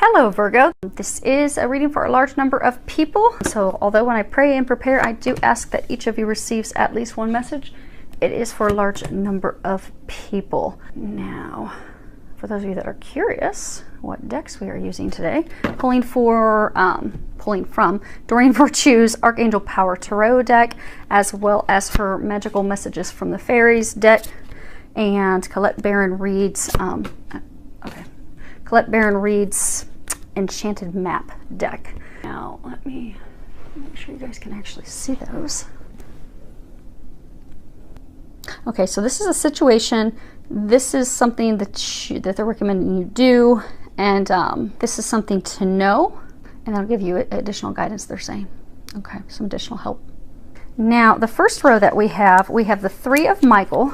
Hello Virgo, this is a reading for a large number of people. So although when I pray and prepare, I do ask that each of you receives at least one message, it is for a large number of people. Now, for those of you that are curious what decks we are using today, pulling from Doreen Virtue's Archangel Power Tarot deck, as well as her Magical Messages from the Fairies deck, and Colette Baron Reed's Enchanted Map deck. Now let me make sure you guys can actually see those. Okay, so this is a situation. This is something that they're recommending you do, and this is something to know, and that'll give you additional guidance, they're saying. Okay, some additional help. Now, the first row that we have the Three of Michael,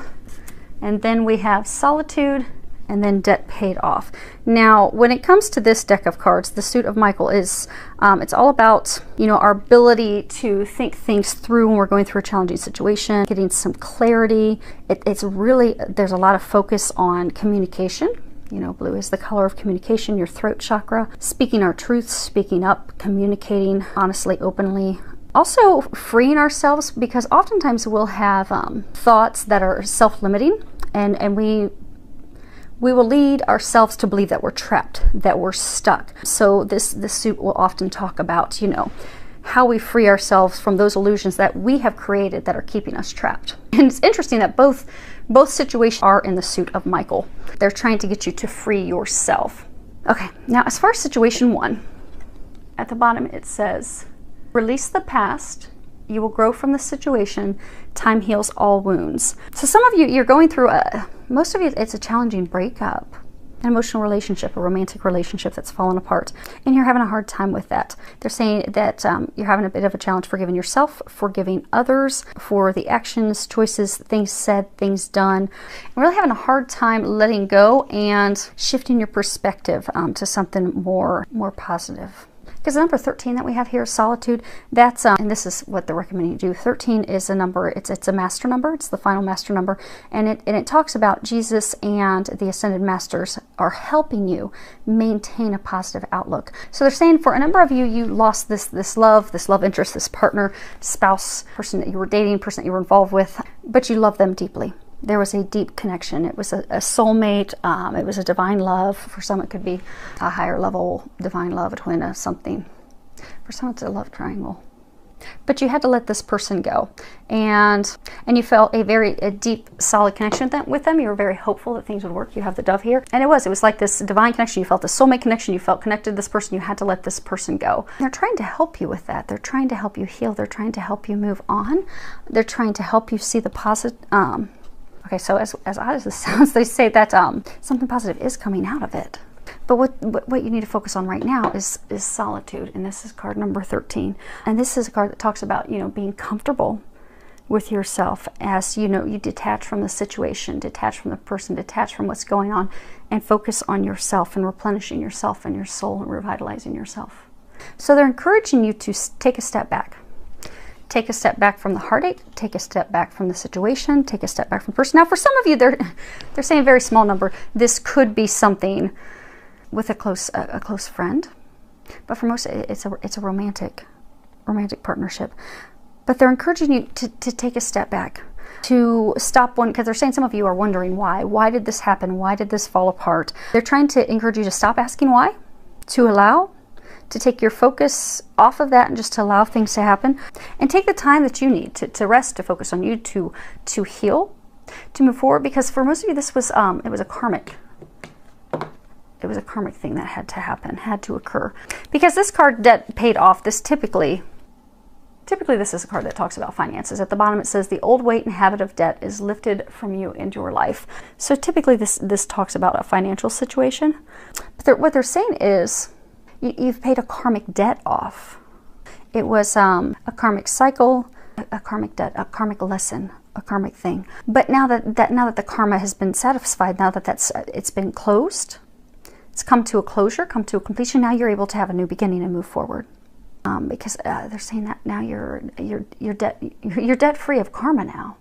and then we have Solitude, and then Debt Paid Off. Now, when it comes to this deck of cards, the Suit of Michael is, it's all about, our ability to think things through when we're going through a challenging situation, getting some clarity. It's really, there's a lot of focus on communication. Blue is the color of communication, your throat chakra, speaking our truths, speaking up, communicating honestly, openly. Also freeing ourselves, because oftentimes we'll have thoughts that are self-limiting, and we will lead ourselves to believe that we're trapped, that we're stuck. So this suit will often talk about, how we free ourselves from those illusions that we have created that are keeping us trapped. And it's interesting that both situations are in the Suit of Michael. They're trying to get you to free yourself. Okay, now as far as situation one, at the bottom it says, release the past. You will grow from the situation. Time heals all wounds. So some of you, you're going through most of you, it's a challenging breakup, an emotional relationship, a romantic relationship that's fallen apart, and you're having a hard time with that. They're saying that you're having a bit of a challenge forgiving yourself, forgiving others for the actions, choices, things said, things done, and really having a hard time letting go and shifting your perspective to something more positive. Because the number 13 that we have here, Solitude, that's, and this is what they're recommending you do. 13 is a number, it's a master number, it's the final master number, and it talks about Jesus and the Ascended Masters are helping you maintain a positive outlook. So they're saying for a number of you, you lost this love interest, this partner, spouse, person that you were dating, person that you were involved with, but you love them deeply. There was a deep connection. It was a soulmate. It was a divine love. For some, it could be a higher level divine love, a twin, something. For some, it's a love triangle. But you had to let this person go, and you felt a deep, solid connection with them. You were very hopeful that things would work. You have the dove here, and it was like this divine connection. You felt the soulmate connection. You felt connected to this person. You had to let this person go. And they're trying to help you with that. They're trying to help you heal. They're trying to help you move on. They're trying to help you see the positive. Okay, so as odd as this sounds, they say that something positive is coming out of it. But what you need to focus on right now is solitude, and this is card number 13. And this is a card that talks about, being comfortable with yourself as, you detach from the situation, detach from the person, detach from what's going on, and focus on yourself and replenishing yourself and your soul and revitalizing yourself. So they're encouraging you to take a step back. Take a step back from the heartache, take a step back from the situation, take a step back from the person. Now, for some of you, they're saying a very small number. This could be something with a close friend, but for most, it's a romantic partnership. But they're encouraging you to take a step back, to stop because they're saying some of you are wondering why. Why did this happen? Why did this fall apart? They're trying to encourage you to stop asking why, to take your focus off of that and just to allow things to happen, and take the time that you need to rest, to focus on you, to heal, to move forward. Because for most of you, this was it was a karmic thing that had to happen, had to occur. Because this card, Debt Paid Off, this typically this is a card that talks about finances. At the bottom it says the old weight and habit of debt is lifted from you and your life. So typically this talks about a financial situation. But what they're saying is you've paid a karmic debt off. It was a karmic cycle, a karmic debt, a karmic lesson, a karmic thing. But now that the karma has been satisfied, now that it's been closed, it's come to a closure, come to a completion. Now you're able to have a new beginning and move forward. Because they're saying that now you're debt free of karma now.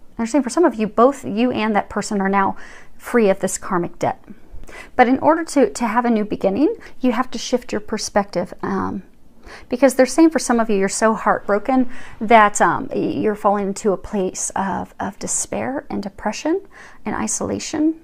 And they're saying for some of you, both you and that person are now free of this karmic debt. But in order to have a new beginning, you have to shift your perspective. Because they're saying for some of you, you're so heartbroken that you're falling into a place of despair and depression and isolation.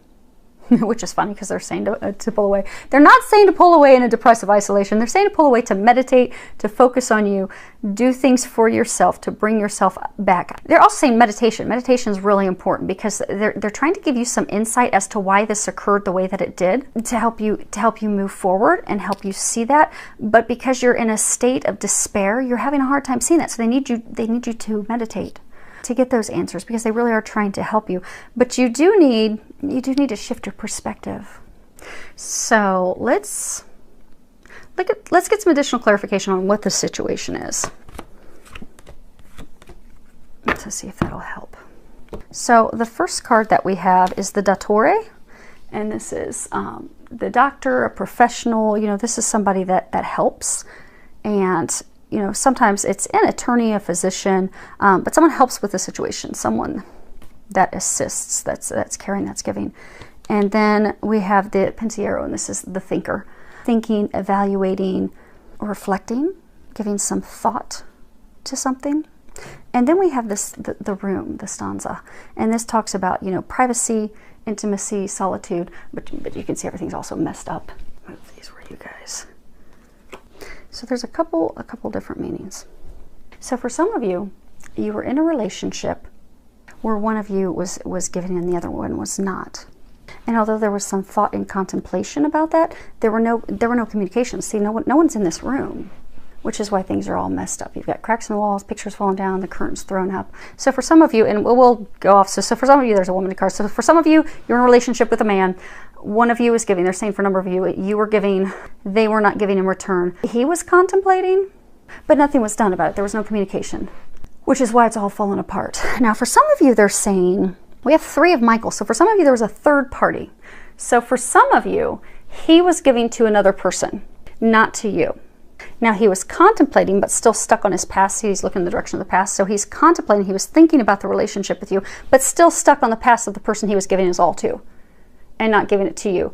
Which is funny because they're saying to pull away. They're not saying to pull away in a depressive isolation. They're saying to pull away, to meditate, to focus on you, do things for yourself, to bring yourself back. They're also saying meditation. Meditation is really important because they're trying to give you some insight as to why this occurred the way that it did, to help you move forward and help you see that. But because you're in a state of despair, you're having a hard time seeing that. So they need you to meditate to get those answers, because they really are trying to help you. But you do need to shift your perspective. So let's get some additional clarification on what the situation is. Let's see if that'll help. So the first card that we have is the Dattore, and this is the doctor, a professional. You know, this is somebody that helps, and you know, sometimes it's an attorney, a physician, but someone helps with the situation, someone that assists, that's caring, that's giving. And then we have the Pensiero, and this is the thinker, thinking, evaluating, reflecting, giving some thought to something. And then we have this, the room, the stanza, and this talks about, you know, privacy, intimacy, solitude, but you can see everything's also messed up. Move these for you guys. So there's a couple different meanings. So for some of you, you were in a relationship where one of you was giving and the other one was not. And although there was some thought and contemplation about that, there were no communications. See, no one's in this room, which is why things are all messed up. You've got cracks in the walls, pictures falling down, the curtains thrown up. So for some of you, and we'll go off. So for some of you, there's a woman card. So for some of you, you're in a relationship with a man. One of you is giving. They're saying for a number of you, you were giving, they were not giving in return. He was contemplating, but nothing was done about it. There was no communication, which is why it's all fallen apart. Now, for some of you, they're saying, we have 3 of Michael. So for some of you, there was a third party. So for some of you, he was giving to another person, not to you. Now, he was contemplating, but still stuck on his past. He's looking in the direction of the past. So he's contemplating, he was thinking about the relationship with you, but still stuck on the past of the person he was giving his all to, and not giving it to you.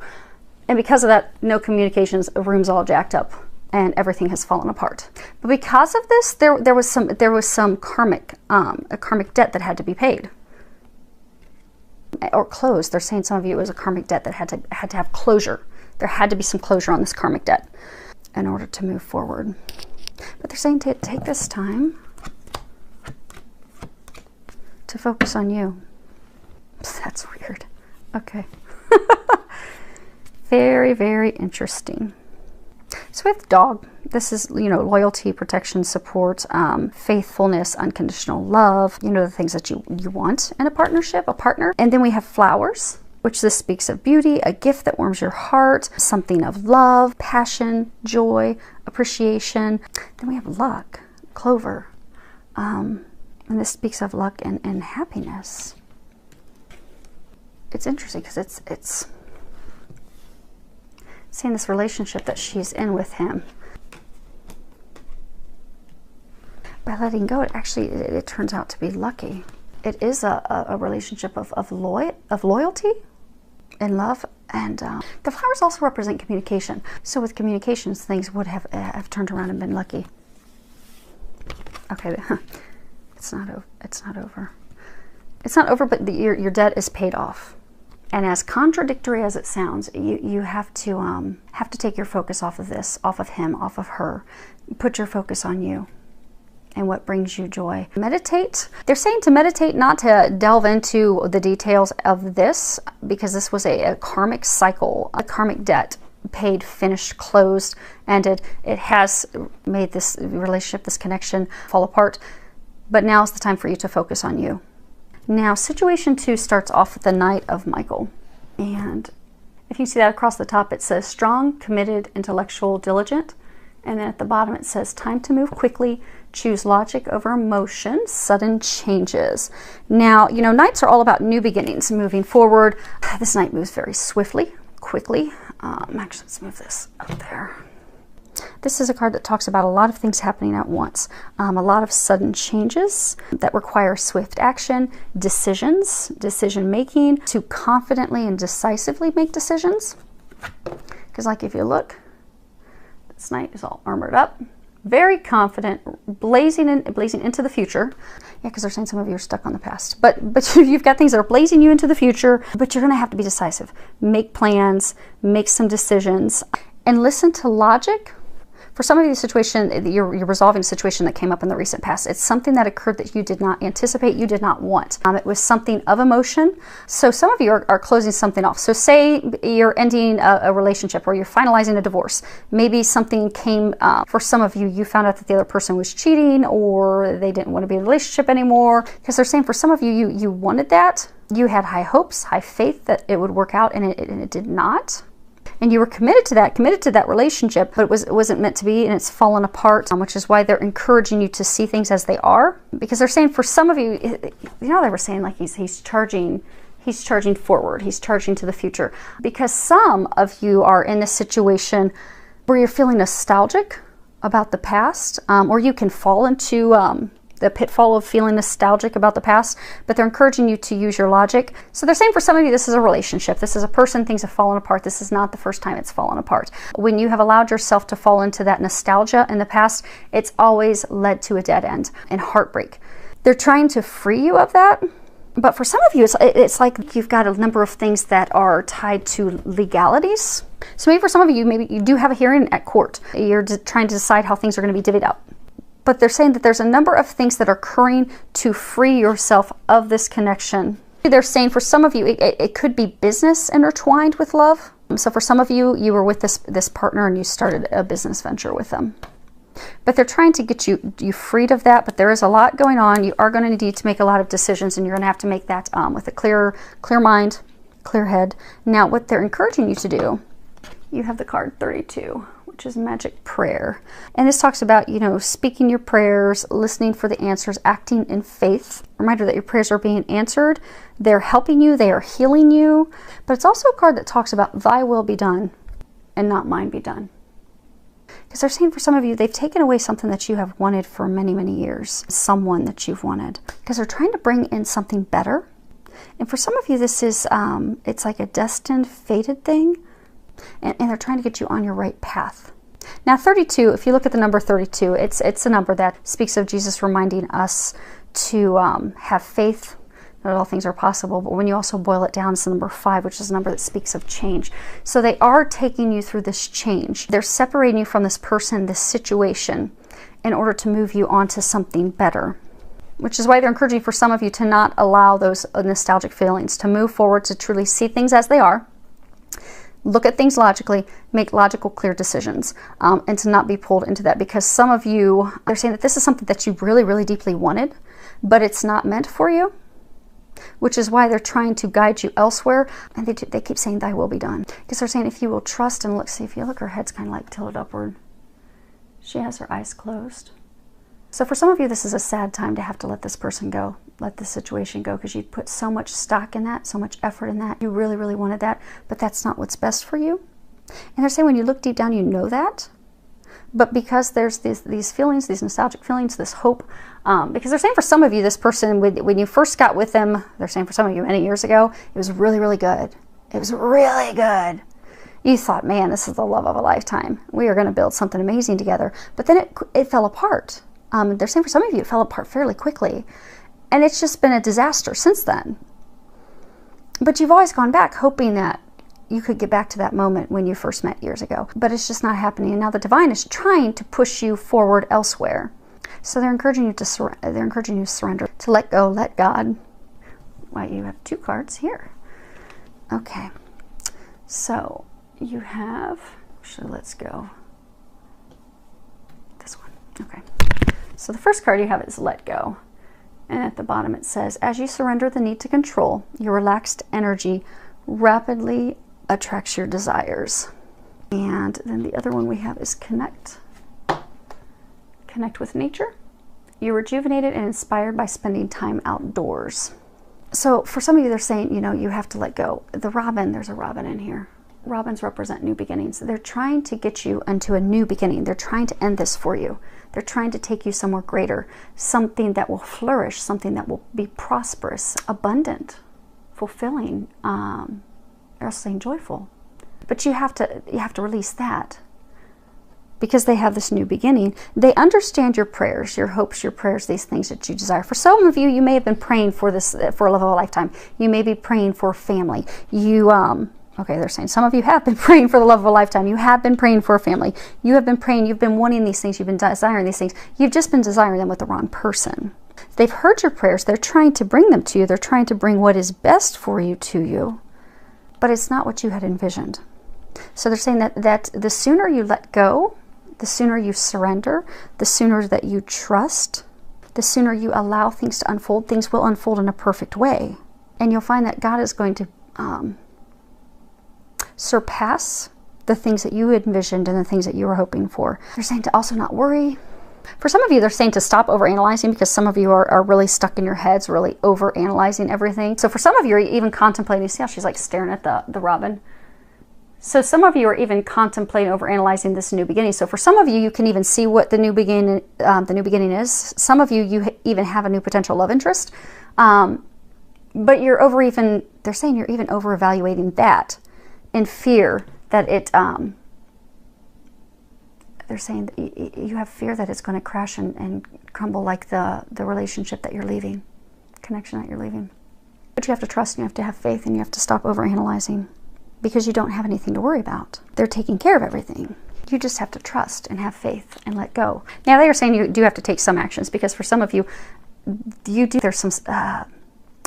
And because of that, no communications, the room's all jacked up and everything has fallen apart. But because of this, there was some karmic, a karmic debt that had to be paid or closed. They're saying some of you it was a karmic debt that had to have closure. There had to be some closure on this karmic debt in order to move forward. But they're saying to take this time to focus on you. That's weird. Okay. Very, very interesting. So with dog, this is, you know, loyalty, protection, support, faithfulness, unconditional love, you know, the things that you want in a partnership, a partner. And then we have flowers, which this speaks of beauty, a gift that warms your heart, something of love, passion, joy, appreciation. Then we have luck, clover, and this speaks of luck and happiness. It's interesting because it's seeing this relationship that she's in with him. By letting go, it turns out to be lucky. It is a relationship of loyalty and love, and the flowers also represent communication. So with communications, things would have turned around and been lucky. Okay, it's not over. It's not over. It's not over, but your debt is paid off. And as contradictory as it sounds, you have to take your focus off of this, off of him, off of her. Put your focus on you and what brings you joy. Meditate. They're saying to meditate, not to delve into the details of this, because this was a karmic cycle, a karmic debt, paid, finished, closed, ended. It has made this relationship, this connection fall apart. But now's the time for you to focus on you. Now, situation 2 starts off with the Knight of Michael. And if you see that across the top, it says strong, committed, intellectual, diligent. And then at the bottom, it says time to move quickly, choose logic over emotion, sudden changes. Now, you know, Knights are all about new beginnings, moving forward. This Knight moves very swiftly, quickly. Actually, let's move this up there. This is a card that talks about a lot of things happening at once. A lot of sudden changes that require swift action, decision making, to confidently and decisively make decisions. Because like if you look, this knight is all armored up, very confident, blazing into the future. Yeah, because they're saying some of you are stuck on the past. But you've got things that are blazing you into the future, but you're going to have to be decisive. Make plans, make some decisions, and listen to logic. For some of you, the situation, you're resolving a situation that came up in the recent past. It's something that occurred that you did not anticipate, you did not want. It was something of emotion. So some of you are closing something off. So say you're ending a relationship or you're finalizing a divorce. Maybe something came, for some of you, you found out that the other person was cheating or they didn't want to be in a relationship anymore. Because they're saying for some of you, you wanted that. You had high hopes, high faith that it would work out, and it did not. And you were committed to that relationship, but it wasn't meant to be, and it's fallen apart, which is why they're encouraging you to see things as they are. Because they're saying for some of you, you know, they were saying like he's charging forward, he's charging to the future. Because some of you are in a situation where you're feeling nostalgic about the past, or you can fall into the pitfall of feeling nostalgic about the past, but they're encouraging you to use your logic. So they're saying for some of you, this is a relationship. This is a person, things have fallen apart. This is not the first time it's fallen apart. When you have allowed yourself to fall into that nostalgia in the past, it's always led to a dead end and heartbreak. They're trying to free you of that. But for some of you, it's like you've got a number of things that are tied to legalities. So maybe for some of you, maybe you do have a hearing at court. You're trying to decide how things are going to be divvied up. But they're saying that there's a number of things that are occurring to free yourself of this connection. They're saying for some of you, it could be business intertwined with love. So for some of you, you were with this partner and you started a business venture with them. But they're trying to get you freed of that, but there is a lot going on. You are going to need to make a lot of decisions, and you're going to have to make that with a clear mind, clear head. Now, what they're encouraging you to do, you have the card 32. Which is magic prayer. And this talks about, you know, speaking your prayers, listening for the answers, acting in faith. Reminder that your prayers are being answered. They're helping you. They are healing you. But it's also a card that talks about thy will be done and not mine be done. Because they're saying for some of you, they've taken away something that you have wanted for many, many years. Someone that you've wanted. Because they're trying to bring in something better. And for some of you, this is, it's like a destined, fated thing. And they're trying to get you on your right path. Now 32, if you look at the number 32, it's a number that speaks of Jesus reminding us to have faith that all things are possible. But when you also boil it down, it's the number 5, which is a number that speaks of change. So they are taking you through this change. They're separating you from this person, this situation, in order to move you on to something better. Which is why they're encouraging for some of you to not allow those nostalgic feelings, to move forward, to truly see things as they are. Look at things logically, make logical, clear decisions, and to not be pulled into that. Because some of you, they're saying that this is something that you really, really deeply wanted, but it's not meant for you, which is why they're trying to guide you elsewhere. And they keep saying, thy will be done. Because they're saying if you will trust and look, see, if you look, her head's kind of like tilted upward. She has her eyes closed. So for some of you, this is a sad time to have to let this person go, let this situation go, because you put so much stock in that, so much effort in that. You really, really wanted that, but that's not what's best for you. And they're saying when you look deep down, you know that. But because there's these feelings, these nostalgic feelings, this hope, because they're saying for some of you, this person, when you first got with them, they're saying for some of you many years ago, it was really, really good. It was really good. You thought, man, this is the love of a lifetime. We are going to build something amazing together. But then it fell apart. They're saying for some of you, it fell apart fairly quickly. And it's just been a disaster since then. But you've always gone back hoping that you could get back to that moment when you first met years ago. But it's just not happening. And now the divine is trying to push you forward elsewhere. So they're encouraging you to surrender, to let go, let God. Why, you have 2 cards here. Okay. So you have, actually, let's go. This one. Okay. So the first card you have is let go. And at the bottom it says, as you surrender the need to control, your relaxed energy rapidly attracts your desires. And then the other one we have is connect. Connect with nature. You're rejuvenated and inspired by spending time outdoors. So for some of you, they're saying, you know, you have to let go. The robin, there's a robin in here. Robins represent new beginnings. They're trying to get you into a new beginning. They're trying to end this for you. They're trying to take you somewhere greater, something that will flourish, something that will be prosperous, abundant, fulfilling, they're also saying joyful. But you have to release that. Because they have this new beginning. They understand your prayers, your hopes, your prayers, these things that you desire. For some of you, you may have been praying for this, for a love of a lifetime. You may be praying for family. You, okay, they're saying some of you have been praying for the love of a lifetime. You have been praying for a family. You have been praying, you've been wanting these things, you've been desiring these things. You've just been desiring them with the wrong person. They've heard your prayers. They're trying to bring them to you. They're trying to bring what is best for you to you. But it's not what you had envisioned. So they're saying that the sooner you let go, the sooner you surrender, the sooner that you trust, the sooner you allow things to unfold, things will unfold in a perfect way. And you'll find that God is going to surpass the things that you envisioned and the things that you were hoping for. They're saying to also not worry. For some of you, they're saying to stop overanalyzing, because some of you are really stuck in your heads, really overanalyzing everything. So for some of you, are even contemplating, see how she's like staring at the robin? So some of you are even contemplating overanalyzing this new beginning. So for some of you, you can even see what the new beginning is. Some of you even have a new potential love interest. But they're saying you're even over-evaluating that in fear that they're saying that you have fear that it's going to crash and crumble like the relationship that you're leaving, connection that you're leaving. But you have to trust, and you have to have faith, and you have to stop overanalyzing. Because you don't have anything to worry about. They're taking care of everything. You just have to trust and have faith and let go. Now they are saying you do have to take some actions, because for some of you, there's some,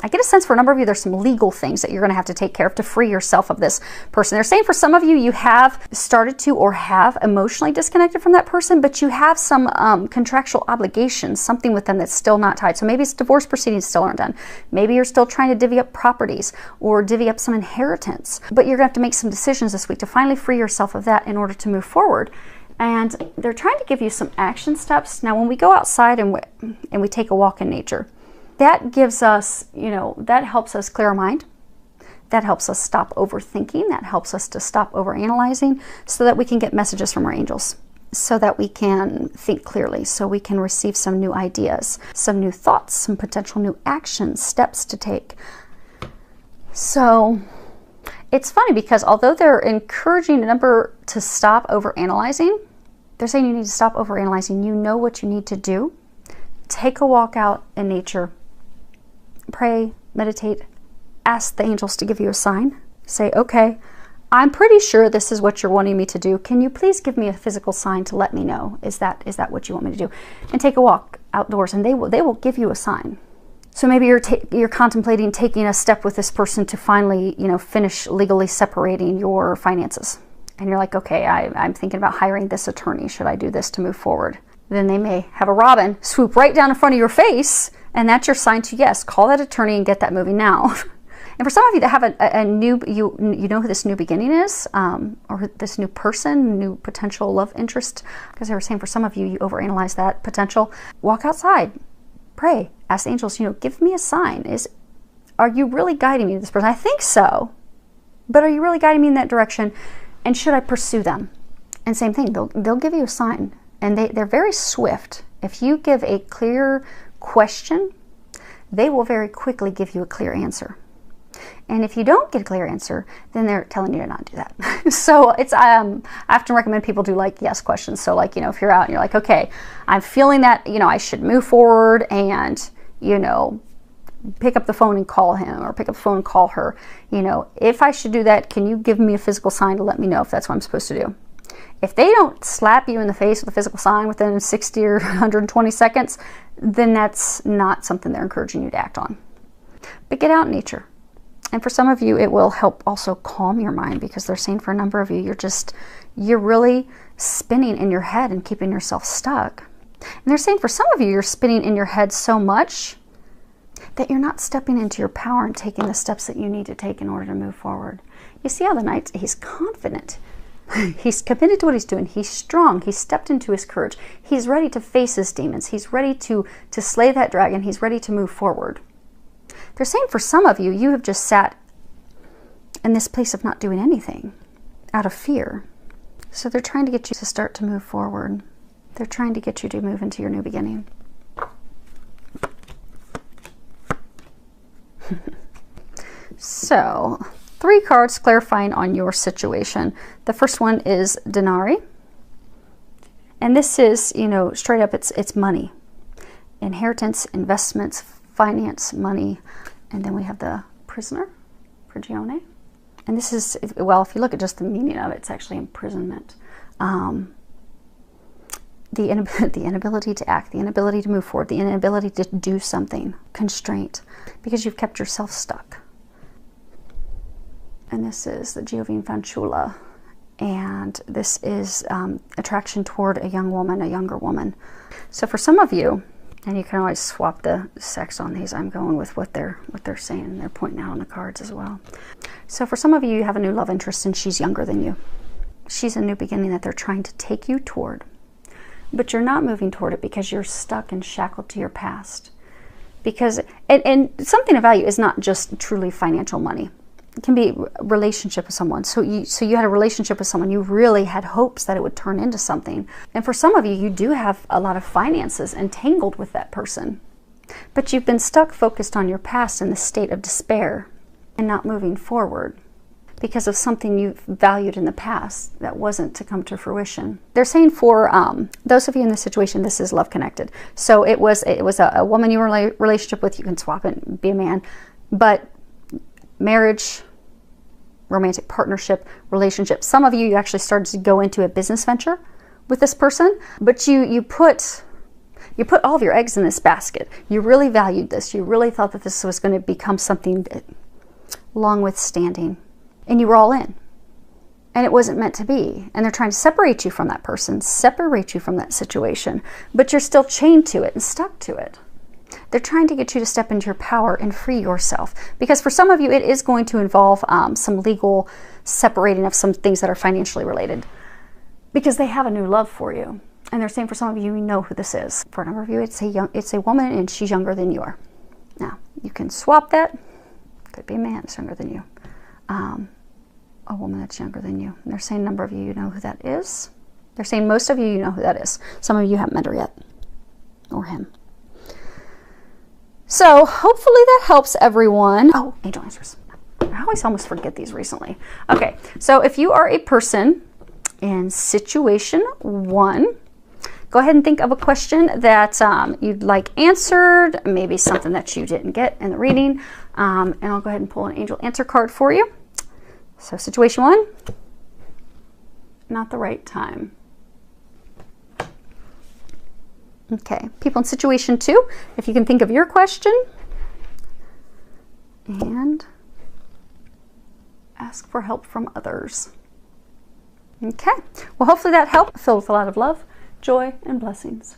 I get a sense for a number of you, there's some legal things that you're going to have to take care of to free yourself of this person. They're saying for some of you, you have started to or have emotionally disconnected from that person, but you have some contractual obligations, something with them that's still not tied. So maybe it's divorce proceedings still aren't done. Maybe you're still trying to divvy up properties or divvy up some inheritance, but you're going to have to make some decisions this week to finally free yourself of that in order to move forward. And they're trying to give you some action steps. Now, when we go outside and we take a walk in nature, that gives us, that helps us clear our mind. That helps us stop overthinking. That helps us to stop overanalyzing, so that we can get messages from our angels, so that we can think clearly, so we can receive some new ideas, some new thoughts, some potential new actions, steps to take. So it's funny, because although they're encouraging a number to stop overanalyzing, they're saying you need to stop overanalyzing. You know what you need to do. Take a walk out in nature. Pray, meditate, ask the angels to give you a sign. Say, okay, I'm pretty sure this is what you're wanting me to do. Can you please give me a physical sign to let me know? Is that what you want me to do? And take a walk outdoors, and they will give you a sign. So maybe you're contemplating taking a step with this person to finally, finish legally separating your finances. And you're like, okay, I'm thinking about hiring this attorney. Should I do this to move forward? Then they may have a robin swoop right down in front of your face, and that's your sign to, yes, call that attorney and get that moving now. And for some of you that have a new, you know who this new beginning is, or this new person, new potential love interest, because they were saying for some of you, you overanalyze that potential. Walk outside, pray, ask the angels, give me a sign. Are you really guiding me to this person? I think so, but are you really guiding me in that direction? And should I pursue them? And same thing, they'll give you a sign. And they're very swift. If you give a clear question, they will very quickly give you a clear answer. And if you don't get a clear answer, then they're telling you to not do that. So it's I often recommend people do yes questions. So if you're out and you're like, okay, I'm feeling that I should move forward, and pick up the phone and call him, or pick up the phone and call her. If I should do that, can you give me a physical sign to let me know if that's what I'm supposed to do? If they don't slap you in the face with a physical sign within 60 or 120 seconds, then that's not something they're encouraging you to act on. But get out in nature. And for some of you, it will help also calm your mind, because they're saying for a number of you, you're really spinning in your head and keeping yourself stuck. And they're saying for some of you, you're spinning in your head so much that you're not stepping into your power and taking the steps that you need to take in order to move forward. You see how the Knight, he's confident. He's committed to what he's doing. He's strong. He's stepped into his courage. He's ready to face his demons. He's ready to slay that dragon. He's ready to move forward. They're saying for some of you, you have just sat in this place of not doing anything out of fear. So they're trying to get you to start to move forward. They're trying to get you to move into your new beginning. So 3 cards clarifying on your situation. The first one is Denari. And this is, you know, straight up, it's money. Inheritance, investments, finance, money. And then we have the Prisoner, Prigione. And this is, well, if you look at just the meaning of it, it's actually imprisonment. The inability to act, the inability to move forward, the inability to do something, constraint, because you've kept yourself stuck. And this is the Giovine Fanciulla. And this is attraction toward a young woman, a younger woman. So for some of you, and you can always swap the sex on these, I'm going with what they're saying. They're pointing out on the cards as well. So for some of you, you have a new love interest and she's younger than you. She's a new beginning that they're trying to take you toward. But you're not moving toward it because you're stuck and shackled to your past. Because, and something of value is not just truly financial money. It can be a relationship with someone. So you had a relationship with someone. You really had hopes that it would turn into something. And for some of you, you do have a lot of finances entangled with that person. But you've been stuck focused on your past in the state of despair and not moving forward because of something you valued in the past that wasn't to come to fruition. They're saying for those of you in this situation, this is love connected. So it was a woman you were in a relationship with. You can swap it and be a man. But marriage, romantic partnership, relationship. Some of you actually started to go into a business venture with this person, but you put all of your eggs in this basket. You really valued this. You really thought that this was going to become something long withstanding, and you were all in. And it wasn't meant to be. And they're trying to separate you from that person, separate you from that situation, but you're still chained to it and stuck to it. They're trying to get you to step into your power and free yourself. Because for some of you, it is going to involve some legal separating of some things that are financially related. Because they have a new love for you. And they're saying for some of you, you know who this is. For a number of you, it's a woman and she's younger than you are. Now, you can swap that. Could be a man that's younger than you. A woman that's younger than you. And they're saying a number of you know who that is. They're saying most of you know who that is. Some of you haven't met her yet. Or him. So hopefully that helps everyone. Oh, angel answers. I always almost forget these recently. Okay, so if you are a person in situation 1, go ahead and think of a question that you'd like answered, maybe something that you didn't get in the reading, and I'll go ahead and pull an angel answer card for you. So situation 1, not the right time. Okay, people in situation 2, if you can think of your question and ask for help from others. Okay, well, hopefully that helped. Filled with a lot of love, joy, and blessings.